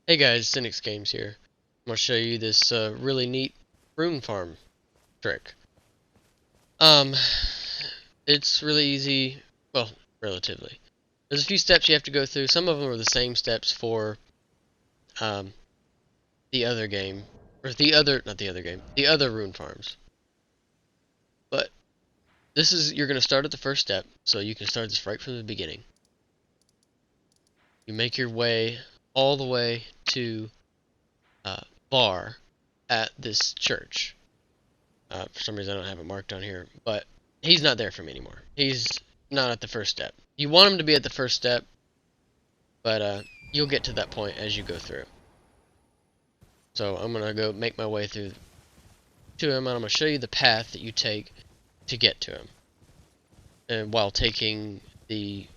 Hey guys, Cynics Games here. I'm gonna show you this really neat rune farm trick. Um, it's really easy, well, relatively. There's a few steps you have to go through. Some of them are the same steps for um, the other game, or not the other game, the other rune farms. But you're gonna start at the first step, so you can start this right from the beginning. You make your way all the way to bar at this church. For some reason, I don't have it marked on here, but he's not there for me anymore. He's not at the first step. You want him to be at the first step, but you'll get to that point as you go through. So I'm gonna go make my way through to him, and I'm gonna show you the path that you take to get to him, and while taking the,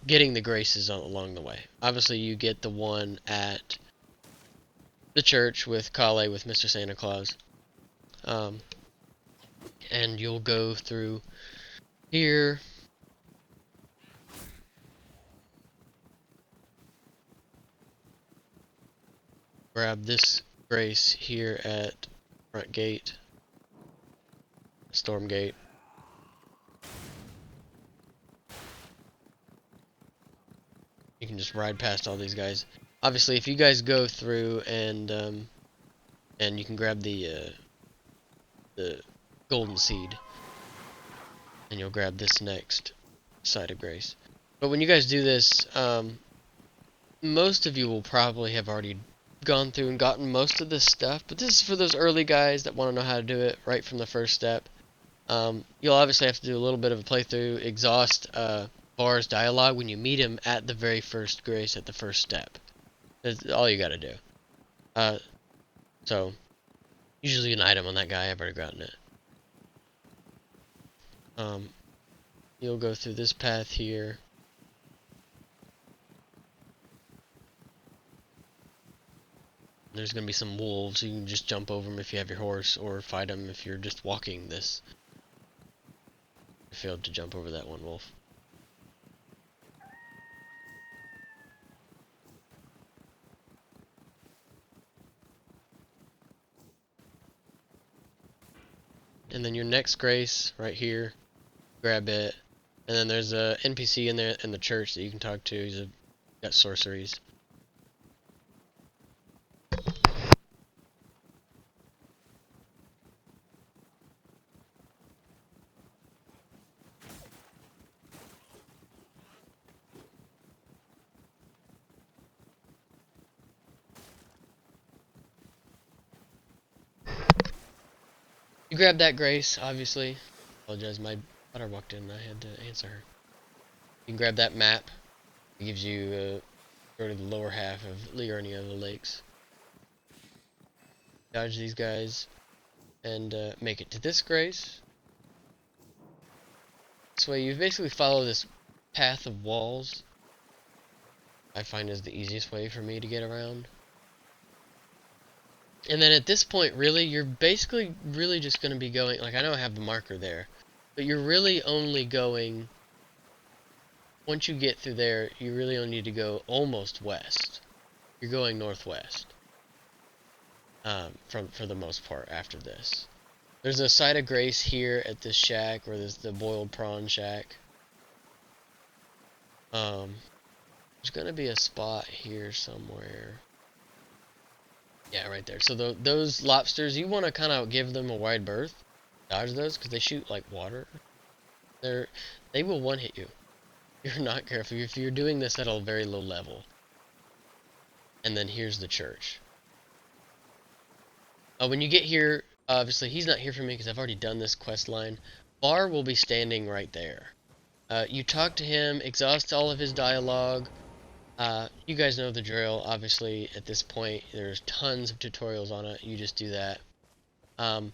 getting the graces along the way. Obviously, you get the one at the church with Kale with Mr. Santa Claus, um, and you'll go through here. Grab this grace here at front gate, storm gate. You can just ride past all these guys. Obviously, if you guys go through and you can grab the golden seed, and you'll grab this next side of grace. But when you guys do this, most of you will probably have already gone through and gotten most of this stuff. But this is for those early guys that want to know how to do it right from the first step. You'll obviously have to do a little bit of a playthrough, exhaust Bar's dialogue when you meet him at the very first grace at the first step. That's all you gotta do. So, usually an item on that guy, I've already gotten it. You'll go through this path here. There's gonna be some wolves, you can just jump over them if you have your horse, or fight them if you're just walking this. I failed to jump over that one wolf. And then your next grace, right here, grab it. And then there's a NPC in there in the church that you can talk to. He's got sorceries. You grab that grace, obviously. Apologize, my daughter walked in and I had to answer her. You can grab that map. It gives you sort of the lower half of Liurnia of the lakes. Dodge these guys and make it to this grace. This way you basically follow this path of walls. I find is the easiest way for me to get around. And then at this point, really, you're basically really just going to be going, like, I know I have the marker there, but you're really only going, once you get through there, you really only need to go almost west. You're going northwest, for the most part after this. There's a site of grace here at this shack, where there's the boiled prawn shack. There's going to be a spot here somewhere. Yeah, right there. So those lobsters, you want to kind of give them a wide berth. Dodge those because they shoot like water. They will one-hit you. If you're not careful. If you're doing this at a very low level. And then here's the church. When you get here, obviously he's not here for me because I've already done this quest line. Bar will be standing right there. You talk to him, exhaust all of his dialogue. You guys know the drill, obviously, at this point. There's tons of tutorials on it. You just do that. And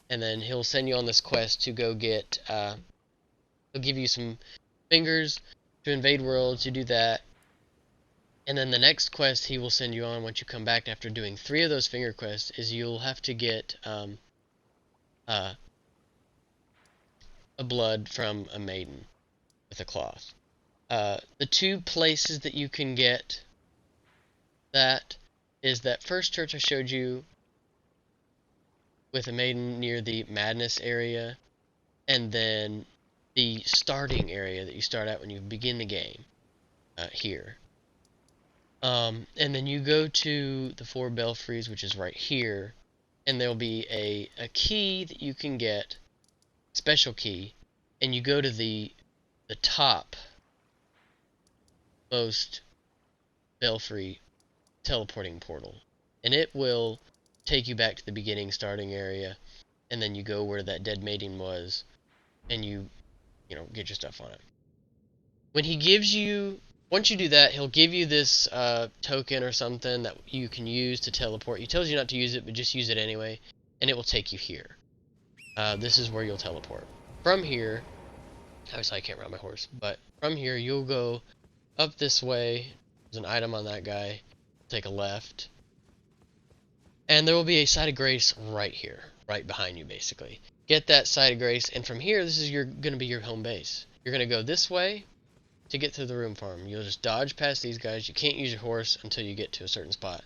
then he'll send you on this quest to go get, he'll give you some fingers to invade worlds. You do that. And then the next quest he will send you on once you come back after doing 3 of those finger quests is you'll have to get, a blood from a maiden with a cloth. The 2 places that you can get that is that first church I showed you with a maiden near the madness area, and then the starting area that you start at when you begin the game here. And then you go to the 4 belfries, which is right here, and there'll be a key that you can get, special key, and you go to the top most belfry teleporting portal, and it will take you back to the beginning starting area, and then you go where that dead maiden was, and you get your stuff on it. When he gives you, once you do that, he'll give you this token or something that you can use to teleport. He tells you not to use it, but just use it anyway, and it will take you here. This is where you'll teleport. From here, obviously I can't ride my horse, but from here you'll go up this way. There's an item on that guy. Take a left. And there will be a site of grace right here, right behind you basically. Get that site of grace, and from here this is going to be your home base. You're going to go this way to get to the Rune Farm. You'll just dodge past these guys. You can't use your horse until you get to a certain spot.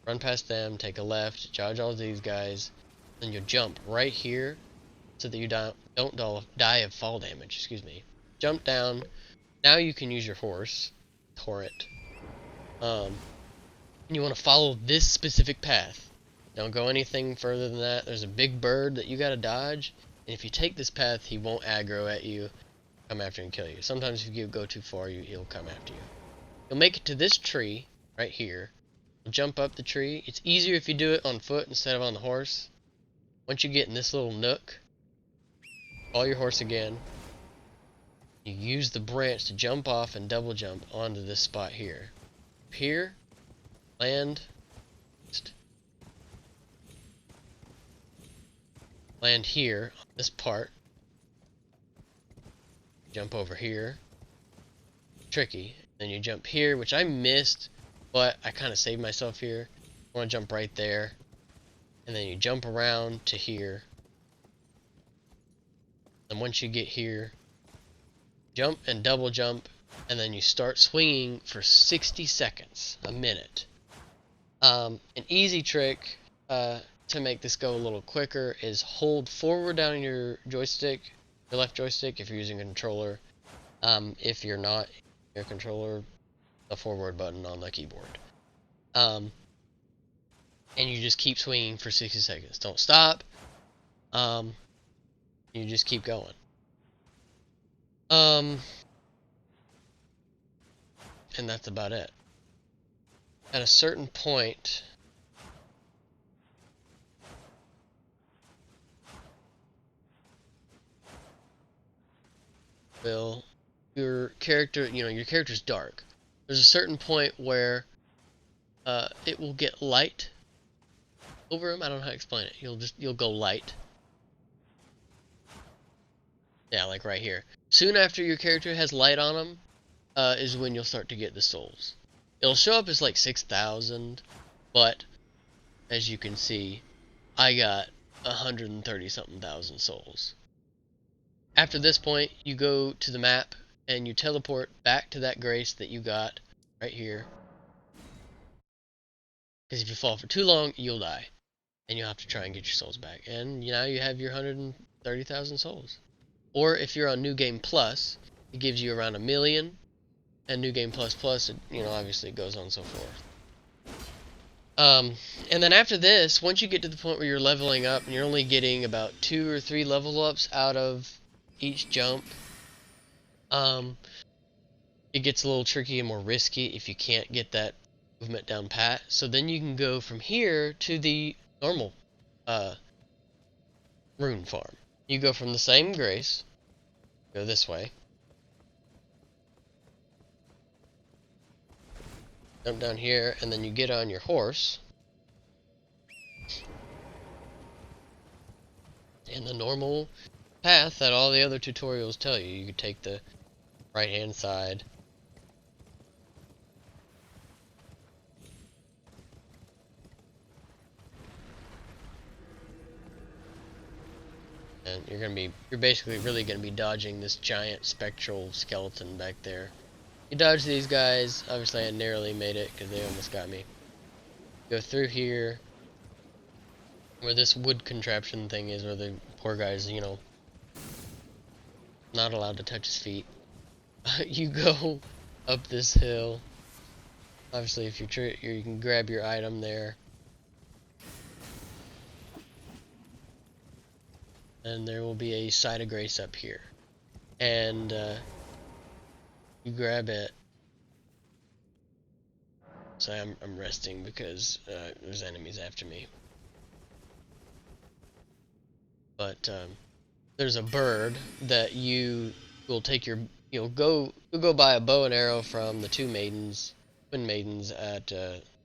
Run past them, take a left, dodge all these guys, then you'll jump right here so that you don't die of fall damage, excuse me. Jump down. Now you can use your horse, Torrent. You want to follow this specific path. Don't go anything further than that. There's a big bird that you gotta dodge, and if you take this path, he won't aggro at you, come after and kill you. Sometimes if you go too far, he'll come after you. You'll make it to this tree right here. You'll jump up the tree. It's easier if you do it on foot instead of on the horse. Once you get in this little nook, call your horse again. You use the branch to jump off and double jump onto this spot here. Here, land here on this part. Jump over here. Tricky. Then you jump here, which I missed, but I kind of saved myself here. I want to jump right there. And then you jump around to here. And once you get here, jump and double jump, and then you start swinging for 60 seconds, a minute. An easy trick to make this go a little quicker is hold forward down your joystick, your left joystick if you're using a controller. If you're not, your controller, the forward button on the keyboard. And you just keep swinging for 60 seconds. Don't stop. You just keep going. And that's about it. At a certain point, your character's dark. There's a certain point where it will get light over him. I don't know how to explain it. You'll go light. Yeah, like right here. Soon after your character has light on him, is when you'll start to get the souls. It'll show up as like 6,000, but as you can see, I got 130 something thousand souls. After this point, you go to the map and you teleport back to that grace that you got right here. Because if you fall for too long, you'll die, and you'll have to try and get your souls back. And now you have your 130,000 souls. Or if you're on New Game Plus, it gives you around 1 million. And New Game Plus Plus, obviously it goes on and so forth. And then after this, once you get to the point where you're leveling up and you're only getting about 2 or 3 level ups out of each jump, it gets a little tricky and more risky if you can't get that movement down pat. So then you can go from here to the normal Rune Farm. You go from the same grace, go this way, jump down here, and then you get on your horse. And the normal path that all the other tutorials tell you. You could take the right hand side. And you're basically really gonna be dodging this giant spectral skeleton back there. You dodge these guys. Obviously I narrowly made it because they almost got me. Go through here, where this wood contraption thing is, where the poor guy's, you know, not allowed to touch his feet. You go up this hill. Obviously, if you can grab your item there. And there will be a side of grace up here. And you grab it. So I'm resting because there's enemies after me. But there's a bird that you will take your, you'll go buy a bow and arrow from the twin maidens at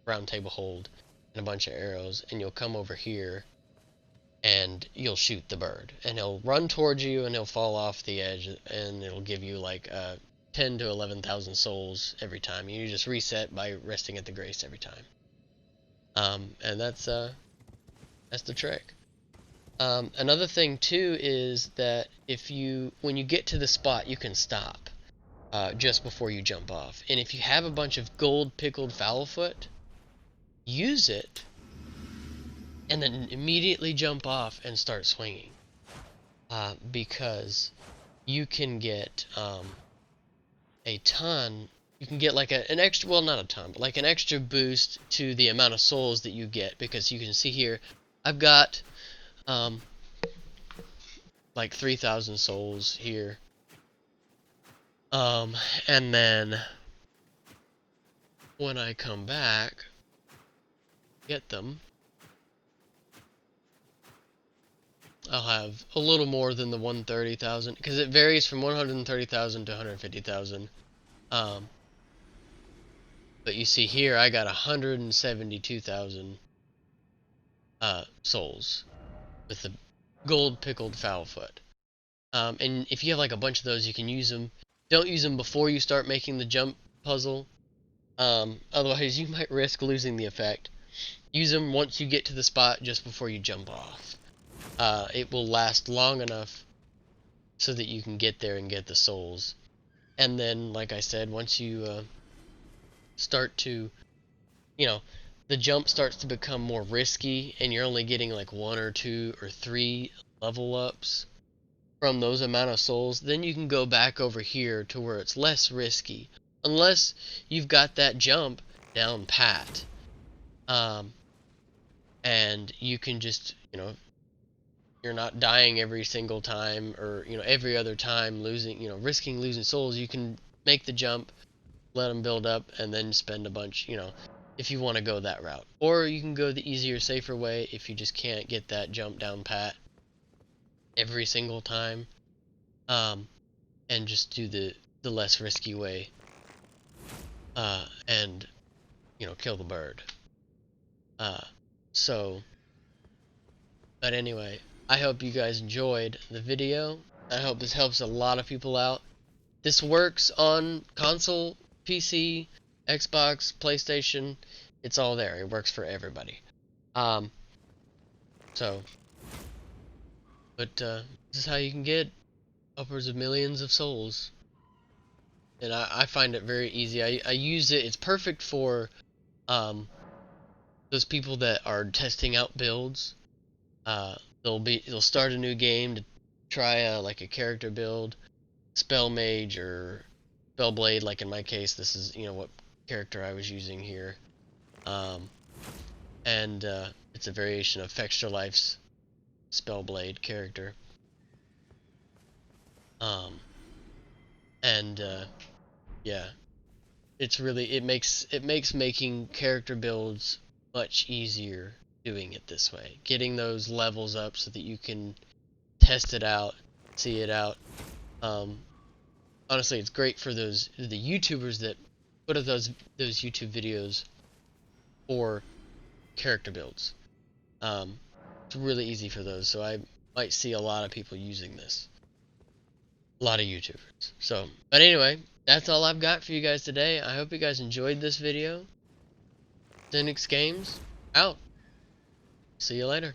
Round Table Hold, and a bunch of arrows, and you'll come over here and you'll shoot the bird, and he'll run towards you and he'll fall off the edge, and it'll give you like 10 to 11,000 souls every time. You just reset by resting at the grace every time. And that's the trick. Another thing too is that when you get to the spot, you can stop just before you jump off. And if you have a bunch of gold pickled fowlfoot, use it and then immediately jump off and start swinging. Because you can get a ton. You can get like an extra, well, not a ton, but like an extra boost to the amount of souls that you get, because you can see here, I've got like 3,000 souls here. And then when I come back, get them, I'll have a little more than the 130,000, because it varies from 130,000 to 150,000. But you see here, I got 172,000 souls with the gold pickled fowlfoot. And if you have like a bunch of those, you can use them. Don't use them before you start making the jump puzzle. Otherwise, you might risk losing the effect. Use them once you get to the spot just before you jump off. It will last long enough so that you can get there and get the souls. And then, like I said, once you start to, the jump starts to become more risky, and you're only getting like 1 or 2 or 3 level ups from those amount of souls, then you can go back over here to where it's less risky, unless you've got that jump down pat. And you can just, you're not dying every single time, or every other time risking losing souls. You can make the jump, let them build up, and then spend a bunch, if you want to go that route. Or you can go the easier, safer way if you just can't get that jump down pat every single time, and just do the less risky way, and kill the bird. But anyway, I hope you guys enjoyed the video. I hope this helps a lot of people out. This works on console, PC, Xbox, PlayStation. It's all there. It works for everybody. But this is how you can get upwards of millions of souls. And I find it very easy. I use it. It's perfect for those people that are testing out builds. They'll start a new game to try like a character build, spell mage or spell blade. Like in my case, this is what character I was using here. And it's a variation of Fextra Life's Spellblade character. Yeah, it makes making character builds much easier doing it this way. Getting those levels up so that you can test it out, see it out. Honestly, it's great for the YouTubers that put up those YouTube videos for character builds. It's really easy for those, so I might see a lot of people using this. A lot of YouTubers. But anyway, that's all I've got for you guys today. I hope you guys enjoyed this video. Zenix Games, out. See you later.